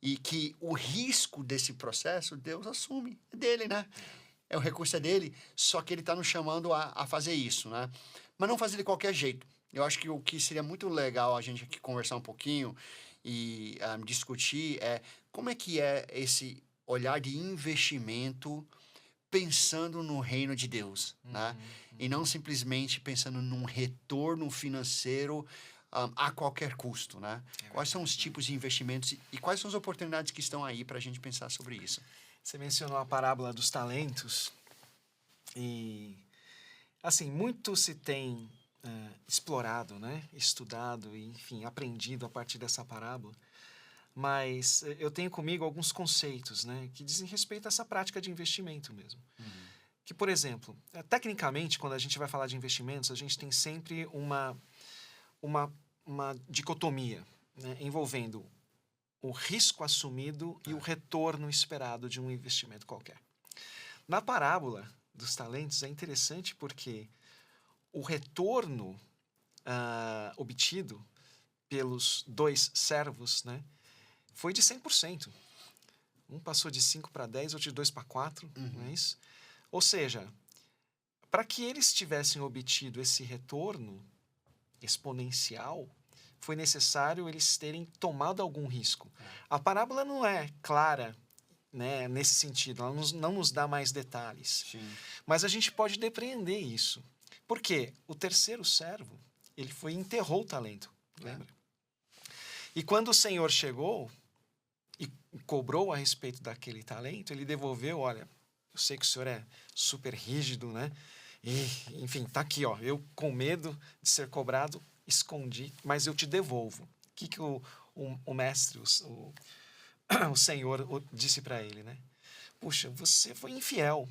E que o risco desse processo, Deus assume. É dele, né? O recurso é dele, só que ele está nos chamando a fazer isso, né? Mas não fazer de qualquer jeito. Eu acho que o que seria muito legal a gente aqui conversar um pouquinho e discutir é como é que é esse olhar de investimento pensando no reino de Deus, né? E não simplesmente pensando num retorno financeiro a qualquer custo, né? Quais são os tipos de investimentos e quais são as oportunidades que estão aí para a gente pensar sobre isso? Você mencionou a parábola dos talentos e, assim, muito se tem explorado, né? Estudado e, enfim, aprendido a partir dessa parábola. Mas eu tenho comigo alguns conceitos, né? Que dizem respeito a essa prática de investimento mesmo. Que, por exemplo, tecnicamente, quando a gente vai falar de investimentos, a gente tem sempre uma dicotomia, né? Envolvendo o risco assumido e o retorno esperado de um investimento qualquer. Na parábola dos talentos é interessante porque o retorno obtido pelos 2 servos, né, foi de 100%. Um passou de 5 para 10, outro de 2 para 4, não é isso? Ou seja, para que eles tivessem obtido esse retorno exponencial, foi necessário eles terem tomado algum risco. A parábola não é clara, né, nesse sentido, ela não nos dá mais detalhes. Sim. Mas a gente pode depreender isso. Por quê? O terceiro servo, ele foi e enterrou o talento, lembra? E quando o Senhor chegou e cobrou a respeito daquele talento, ele devolveu, olha, eu sei que o Senhor é super rígido, né? E, enfim, tá aqui, ó, eu com medo de ser cobrado, escondi, mas eu te devolvo. O que o mestre, o Senhor disse para ele, né? puxa, você foi infiel.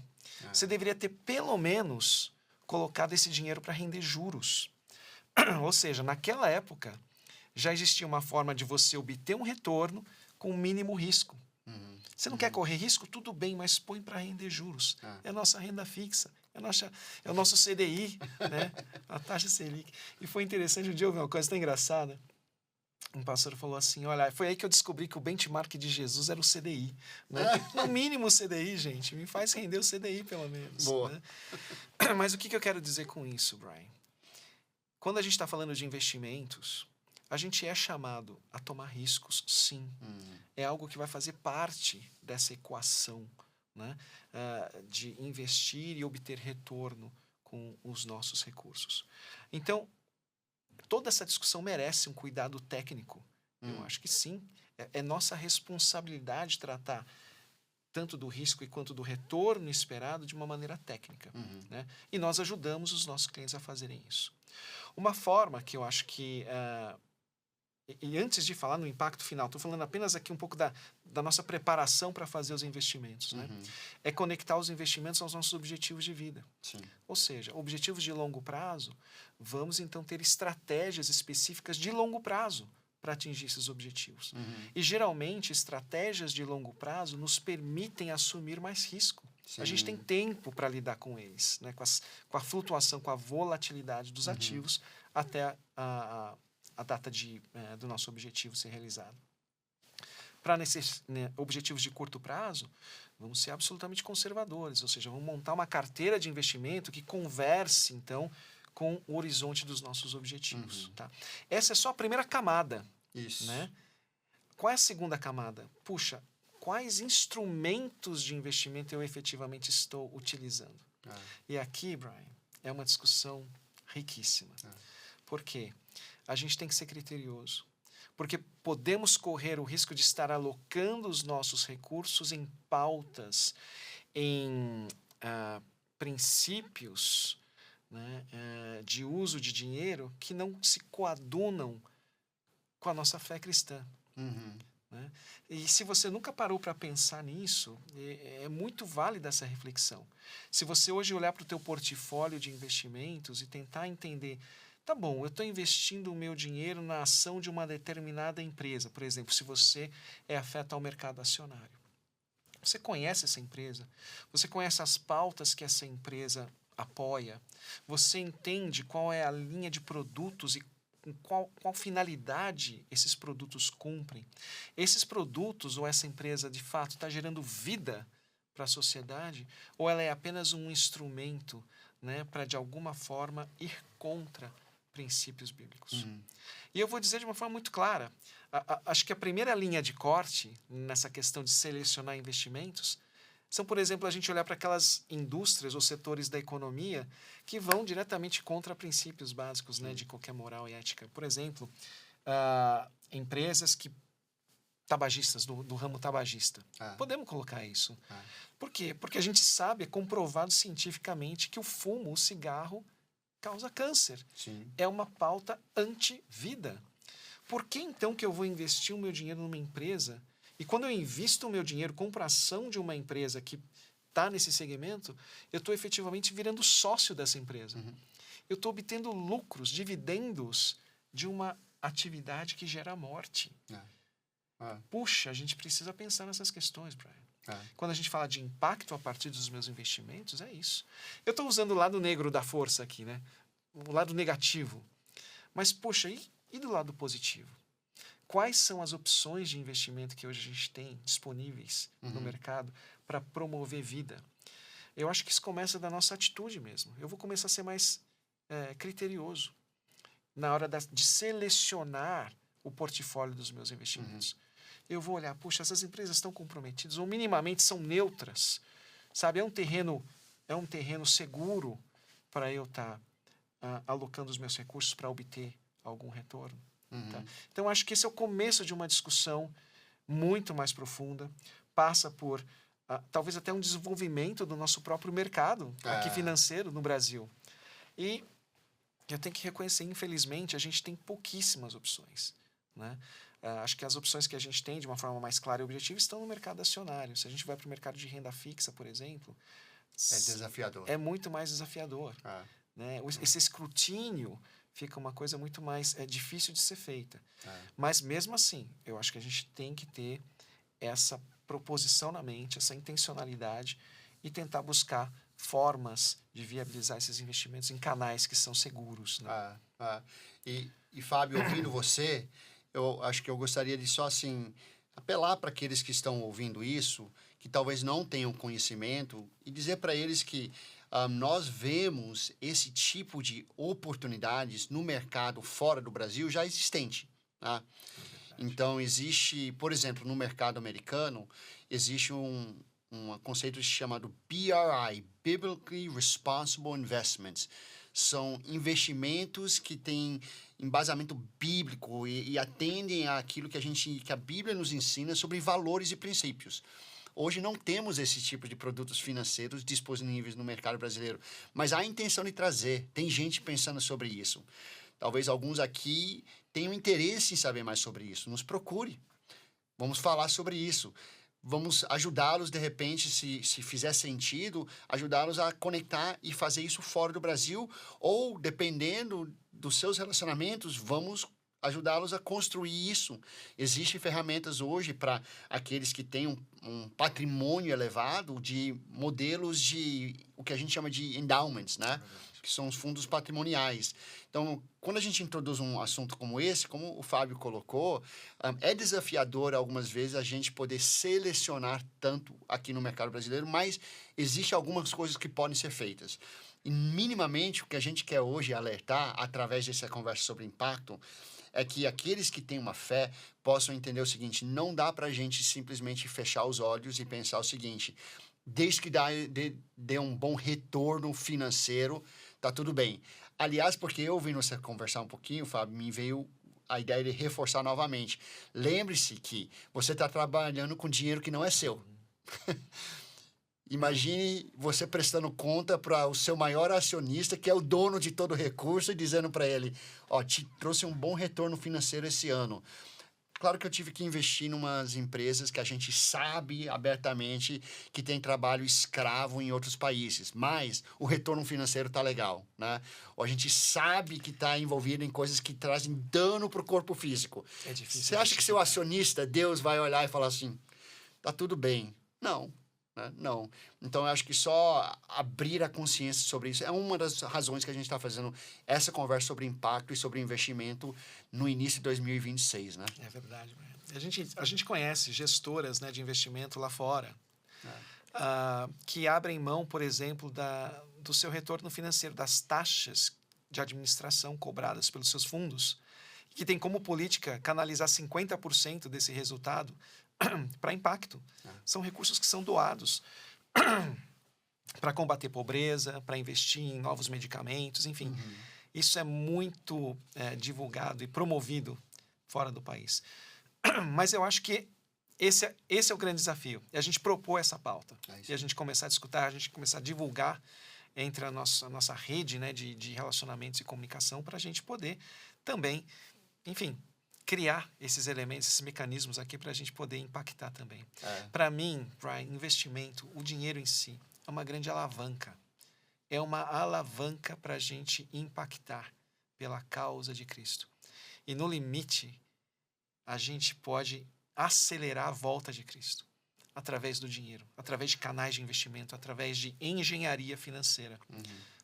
Você deveria ter, pelo menos, colocado esse dinheiro para render juros. Ou seja, naquela época, já existia uma forma de você obter um retorno com o mínimo risco. Você não quer correr risco? Tudo bem, mas põe para render juros. É a nossa renda fixa, é o nosso CDI, né? A taxa Selic. E foi interessante, um dia eu vi uma coisa tão engraçada. Um pastor falou assim, olha, foi aí que eu descobri que o benchmark de Jesus era o CDI. Né? No mínimo o CDI, gente, me faz render o CDI pelo menos. Boa. Né? Mas o que eu quero dizer com isso, Brian? Quando a gente está falando de investimentos, a gente é chamado a tomar riscos, sim. É algo que vai fazer parte dessa equação, né? De investir e obter retorno com os nossos recursos. Então, toda essa discussão merece um cuidado técnico. Eu acho que sim. É nossa responsabilidade tratar tanto do risco quanto do retorno esperado de uma maneira técnica. Né? E nós ajudamos os nossos clientes a fazerem isso. Uma forma que eu acho que... E antes de falar no impacto final, estou falando apenas aqui um pouco da nossa preparação para fazer os investimentos. Né? É conectar os investimentos aos nossos objetivos de vida. Sim. Ou seja, objetivos de longo prazo, vamos então ter estratégias específicas de longo prazo para atingir esses objetivos. E geralmente, estratégias de longo prazo nos permitem assumir mais risco. Sim. A gente tem tempo para lidar com eles, né? com a flutuação, com a volatilidade dos ativos até a data do nosso objetivo ser realizado. Para objetivos de curto prazo, vamos ser absolutamente conservadores, ou seja, vamos montar uma carteira de investimento que converse, então, com o horizonte dos nossos objetivos. Tá? Essa é só a primeira camada. Isso. Né? Qual é a segunda camada? Puxa, quais instrumentos de investimento eu efetivamente estou utilizando? E aqui, Brian, é uma discussão riquíssima. Por quê? A gente tem que ser criterioso. Porque podemos correr o risco de estar alocando os nossos recursos em pautas, em princípios, né, de uso de dinheiro que não se coadunam com a nossa fé cristã. Né? E se você nunca parou para pensar nisso, é muito válida essa reflexão. Se você hoje olhar para o teu portfólio de investimentos e tentar entender, tá bom, eu estou investindo o meu dinheiro na ação de uma determinada empresa. Por exemplo, se você é afeto ao mercado acionário. Você conhece essa empresa? Você conhece as pautas que essa empresa apoia? Você entende qual é a linha de produtos e qual finalidade esses produtos cumprem? Esses produtos ou essa empresa, de fato, está gerando vida para a sociedade? Ou ela é apenas um instrumento, né, para, de alguma forma, ir contra princípios bíblicos? E eu vou dizer de uma forma muito clara, acho que a primeira linha de corte nessa questão de selecionar investimentos são, por exemplo, a gente olhar para aquelas indústrias ou setores da economia que vão diretamente contra princípios básicos, né, de qualquer moral e ética. Por exemplo, empresas tabagistas, do ramo tabagista. Podemos colocar isso. Por quê? Porque a gente sabe, é comprovado cientificamente que o fumo, o cigarro, causa câncer. Sim. É uma pauta anti-vida. Por que então que eu vou investir o meu dinheiro numa empresa e quando eu invisto o meu dinheiro, compro ação de uma empresa que está nesse segmento, eu estou efetivamente virando sócio dessa empresa. Eu estou obtendo lucros, dividendos de uma atividade que gera morte. Puxa, a gente precisa pensar nessas questões, Brian. Quando a gente fala de impacto a partir dos meus investimentos, é isso. Eu estou usando o lado negro da força aqui, né? O lado negativo. Mas, poxa, e do lado positivo? Quais são as opções de investimento que hoje a gente tem disponíveis no mercado para promover vida? Eu acho que isso começa da nossa atitude mesmo. Eu vou começar a ser mais criterioso na hora de selecionar o portfólio dos meus investimentos. Eu vou olhar, puxa, essas empresas estão comprometidas ou minimamente são neutras, sabe? É um terreno seguro para eu estar alocando os meus recursos para obter algum retorno. Tá? Então, acho que esse é o começo de uma discussão muito mais profunda, passa por talvez até um desenvolvimento do nosso próprio mercado aqui financeiro no Brasil. E eu tenho que reconhecer, infelizmente, a gente tem pouquíssimas opções. Né? Acho que as opções que a gente tem de uma forma mais clara e objetiva estão no mercado acionário. Se a gente vai para o mercado de renda fixa, por exemplo, É desafiador. é muito mais desafiador. Ah, Né? Esse escrutínio fica uma coisa muito mais difícil de ser feita. ah. Mas, mesmo assim, eu acho que a gente tem que ter essa proposição na mente, essa intencionalidade e tentar buscar formas de viabilizar esses investimentos em canais que são seguros. Né? E, Fábio, ouvindo você, eu acho que eu gostaria de só, assim, apelar para aqueles que estão ouvindo isso, que talvez não tenham conhecimento, e dizer para eles que nós vemos esse tipo de oportunidades no mercado fora do Brasil já existente. Tá? Então, existe, por exemplo, no mercado americano, existe um conceito chamado BRI, Biblically Responsible Investments. São investimentos que têm embasamento bíblico e atendem àquilo que a Bíblia nos ensina sobre valores e princípios. Hoje não temos esse tipo de produtos financeiros disponíveis no mercado brasileiro, mas há a intenção de trazer. Tem gente pensando sobre isso. Talvez alguns aqui tenham interesse em saber mais sobre isso. Nos procure. Vamos falar sobre isso. Vamos ajudá-los, de repente, se fizer sentido, ajudá-los a conectar e fazer isso fora do Brasil, ou, dependendo dos seus relacionamentos, vamos ajudá-los a construir isso. Existem ferramentas hoje para aqueles que têm um patrimônio elevado de modelos de o que a gente chama de endowments, né? Que são os fundos patrimoniais. Então, quando a gente introduz um assunto como esse, como o Fábio colocou, é desafiador algumas vezes a gente poder selecionar tanto aqui no mercado brasileiro, mas existem algumas coisas que podem ser feitas. E, minimamente, o que a gente quer hoje alertar, através dessa conversa sobre impacto, é que aqueles que têm uma fé possam entender o seguinte: não dá para a gente simplesmente fechar os olhos e pensar o seguinte: desde que dê um bom retorno financeiro, tá tudo bem. Aliás, porque eu ouvindo você conversar um pouquinho, Fábio, me veio a ideia de reforçar novamente. Lembre-se que você está trabalhando com dinheiro que não é seu. Imagine você prestando conta para o seu maior acionista, que é o dono de todo o recurso, e dizendo para ele: ó, te trouxe um bom retorno financeiro esse ano. Claro que eu tive que investir em umas empresas que a gente sabe abertamente que tem trabalho escravo em outros países, mas o retorno financeiro tá legal, né? Ou a gente sabe que está envolvido em coisas que trazem dano para o corpo físico. É difícil. Você acha que seu acionista, Deus, vai olhar e falar assim: tá tudo bem? Não. Né? Não. Então, eu acho que só abrir a consciência sobre isso é uma das razões que a gente está fazendo essa conversa sobre impacto e sobre investimento no início de 2026, né? É verdade. A gente conhece gestoras, né, de investimento lá fora que abrem mão, por exemplo, do seu retorno financeiro, das taxas de administração cobradas pelos seus fundos, que tem como política canalizar 50% desse resultado para impacto. São recursos que são doados para combater pobreza, para investir em novos medicamentos, enfim. Isso é muito divulgado e promovido fora do país. Mas eu acho que esse é o grande desafio. É a gente propor essa pauta. E a gente começar a discutir, a gente começar a divulgar entre a nossa rede, né, de relacionamentos e comunicação, para a gente poder também, enfim, criar esses elementos, esses mecanismos aqui para a gente poder impactar também. Para mim, Brian, investimento, o dinheiro em si, é uma grande alavanca. É uma alavanca para a gente impactar pela causa de Cristo. E no limite, a gente pode acelerar a volta de Cristo através do dinheiro, através de canais de investimento, através de engenharia financeira.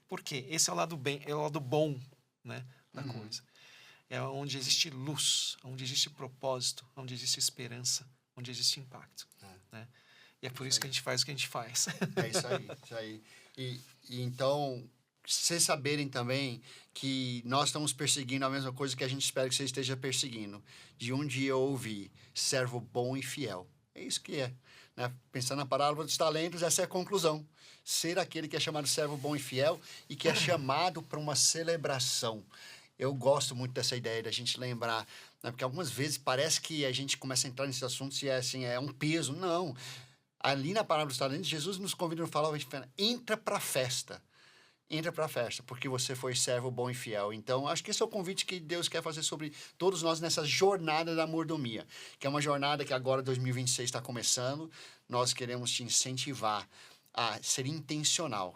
Por quê? Esse é o lado bem, é o lado bom, né, da coisa. É onde existe luz, onde existe propósito, onde existe esperança, onde existe impacto. Né? E é por isso que a gente faz o que a gente faz. É isso aí, isso aí. E então, vocês saberem também que nós estamos perseguindo a mesma coisa que a gente espera que você esteja perseguindo. De um dia eu ouvi: servo bom e fiel. É isso que é. Né? Pensando na parábola dos talentos, essa é a conclusão. Ser aquele que é chamado servo bom e fiel e que é chamado para uma celebração. Eu gosto muito dessa ideia da gente lembrar, né? Porque algumas vezes parece que a gente começa a entrar nesses assuntos e é um peso. Não. Ali na parábola dos talentos, Jesus nos convida a falar: entra para a festa. entra para a festa, porque você foi servo bom e fiel. Então, acho que esse é o convite que Deus quer fazer sobre todos nós nessa jornada da mordomia, que é uma jornada que agora 2026 está começando. Nós queremos te incentivar a ser intencional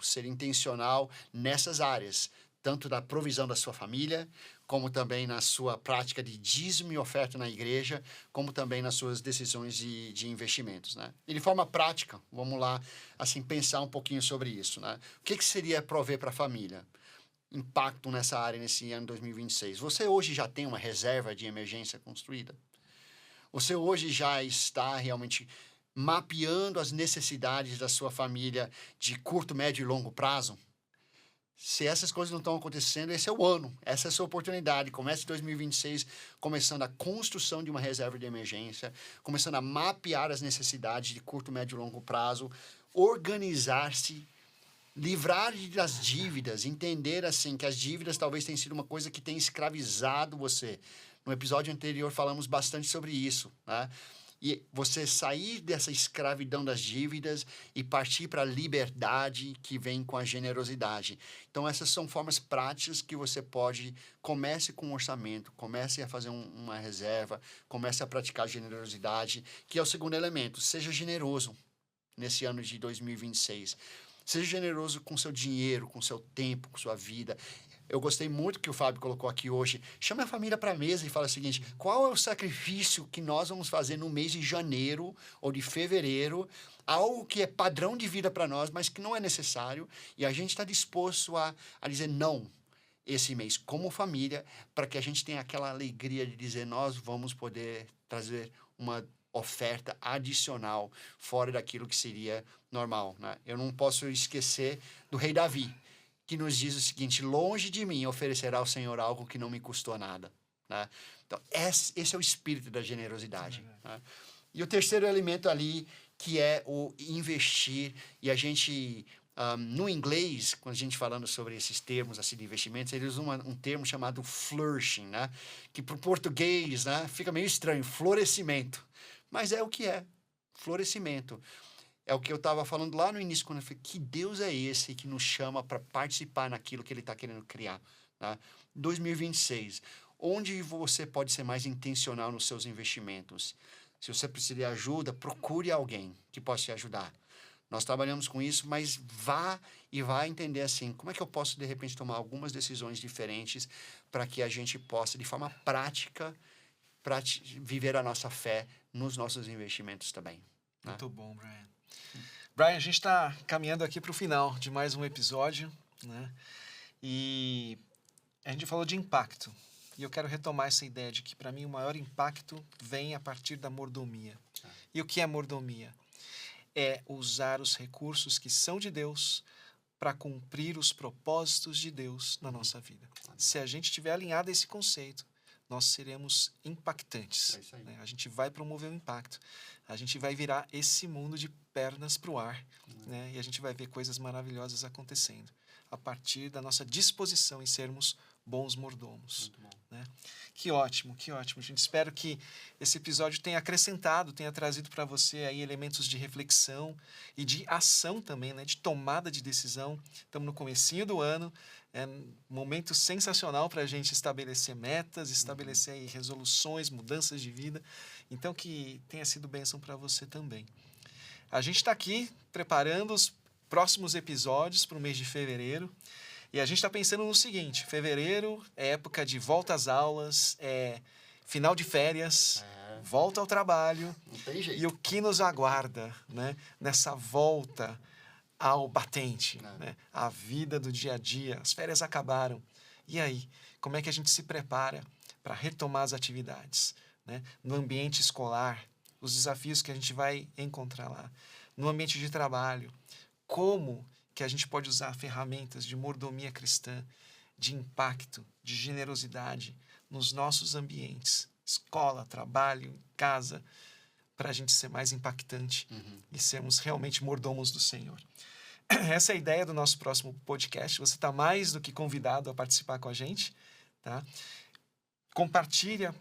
nessas áreas, tanto da provisão da sua família, como também na sua prática de dízimo e oferta na igreja, como também nas suas decisões de investimentos, né? E de forma prática, vamos lá, assim, pensar um pouquinho sobre isso, né? O que seria prover para a família? Impacto nessa área nesse ano 2026. Você hoje já tem uma reserva de emergência construída? Você hoje já está realmente mapeando as necessidades da sua família de curto, médio e longo prazo? Se essas coisas não estão acontecendo, esse é o ano, essa é a sua oportunidade. Comece 2026 começando a construção de uma reserva de emergência, começando a mapear as necessidades de curto, médio e longo prazo, organizar-se, livrar das dívidas, entender assim que as dívidas talvez tenham sido uma coisa que tem escravizado você. No episódio anterior falamos bastante sobre isso, né? E você sair dessa escravidão das dívidas e partir para a liberdade que vem com a generosidade. Então, essas são formas práticas que você pode... Comece com um orçamento, comece a fazer uma reserva, comece a praticar generosidade, que é o segundo elemento. Seja generoso nesse ano de 2026. Seja generoso com seu dinheiro, com seu tempo, com sua vida. Eu gostei muito que o Fábio colocou aqui hoje. Chama a família para a mesa e fala o seguinte: qual é o sacrifício que nós vamos fazer no mês de janeiro ou de fevereiro? Algo que é padrão de vida para nós, mas que não é necessário. E a gente está disposto a dizer não esse mês como família, para que a gente tenha aquela alegria de dizer nós vamos poder trazer uma oferta adicional fora daquilo que seria normal, né? Eu não posso esquecer do rei Davi, que nos diz o seguinte: longe de mim oferecerá ao Senhor algo que não me custou nada, né? Então, esse é o espírito da generosidade, né? E o terceiro elemento ali, que é o investir, e a gente... no inglês, quando a gente falando sobre esses termos assim, de investimentos, eles usam um termo chamado flourishing, né? Que para o português, né, fica meio estranho, florescimento. Mas é o que é, florescimento. É o que eu estava falando lá no início, quando eu falei, que Deus é esse que nos chama para participar naquilo que Ele está querendo criar, né? 2026, onde você pode ser mais intencional nos seus investimentos? Se você precisa de ajuda, procure alguém que possa te ajudar. Nós trabalhamos com isso, mas vá entender assim, como é que eu posso, de repente, tomar algumas decisões diferentes para que a gente possa, de forma prática, viver a nossa fé nos nossos investimentos também, né? Muito bom, Brian. Brian, a gente está caminhando aqui para o final de mais um episódio, né? E a gente falou de impacto. E eu quero retomar essa ideia de que, para mim, o maior impacto vem a partir da mordomia. E o que é mordomia? É usar os recursos que são de Deus para cumprir os propósitos de Deus na nossa vida. Se a gente estiver alinhado a esse conceito, nós seremos impactantes. É isso aí. Né? A gente vai promover o impacto. A gente vai virar esse mundo de pernas para o ar. Né? E a gente vai ver coisas maravilhosas acontecendo a partir da nossa disposição em sermos bons mordomos. Muito bom. Né? Que ótimo, que ótimo. A gente espera que esse episódio tenha acrescentado, tenha trazido para você aí elementos de reflexão e de ação também, né? De tomada de decisão. Estamos no comecinho do ano, é um momento sensacional para a gente estabelecer metas, estabelecer aí resoluções, mudanças de vida. Então, que tenha sido bênção para você também. A gente está aqui preparando os próximos episódios para o mês de fevereiro. E a gente está pensando no seguinte: fevereiro é época de volta às aulas, é final de férias, volta ao trabalho. Não tem jeito. E o que nos aguarda, né, nessa volta ao batente, né, à vida do dia a dia. As férias acabaram. E aí, como é que a gente se prepara para retomar as atividades, né, no ambiente escolar, os desafios que a gente vai encontrar lá, no ambiente de trabalho, como que a gente pode usar ferramentas de mordomia cristã, de impacto, de generosidade nos nossos ambientes, escola, trabalho, casa, para a gente ser mais impactante e sermos realmente mordomos do Senhor. Essa é a ideia do nosso próximo podcast. Você está mais do que convidado a participar com a gente, tá? Compartilha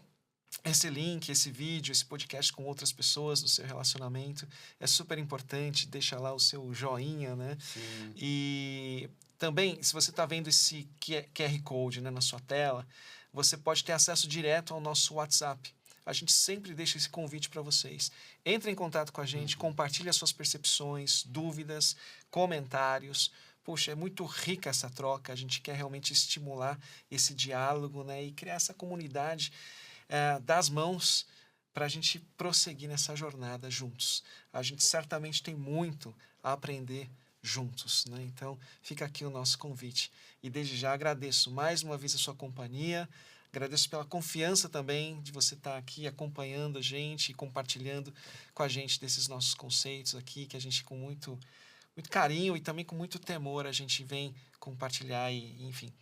esse link, esse vídeo, esse podcast com outras pessoas no seu relacionamento. É super importante. Deixa lá o seu joinha, né? Sim. E Também, se você está vendo esse QR Code, né, na sua tela, você pode ter acesso direto ao nosso WhatsApp. A gente sempre deixa esse convite para vocês. Entre em contato com a gente, compartilhe as suas percepções, dúvidas, comentários. Poxa, é muito rica essa troca. A gente quer realmente estimular esse diálogo, né, e criar essa comunidade das mãos para a gente prosseguir nessa jornada juntos. A gente certamente tem muito a aprender juntos, né? Então, fica aqui o nosso convite. E desde já agradeço mais uma vez a sua companhia, agradeço pela confiança também de você estar aqui acompanhando a gente e compartilhando com a gente desses nossos conceitos aqui, que a gente com muito carinho e também com muito temor a gente vem compartilhar e enfim,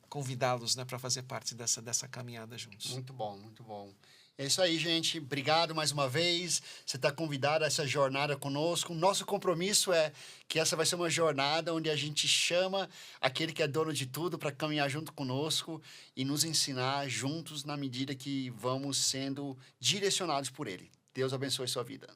convidá-los, né, para fazer parte dessa caminhada juntos. Muito bom, muito bom. É isso aí, gente. Obrigado mais uma vez. Você está convidado a essa jornada conosco. Nosso compromisso é que essa vai ser uma jornada onde a gente chama aquele que é dono de tudo para caminhar junto conosco e nos ensinar juntos na medida que vamos sendo direcionados por ele. Deus abençoe sua vida.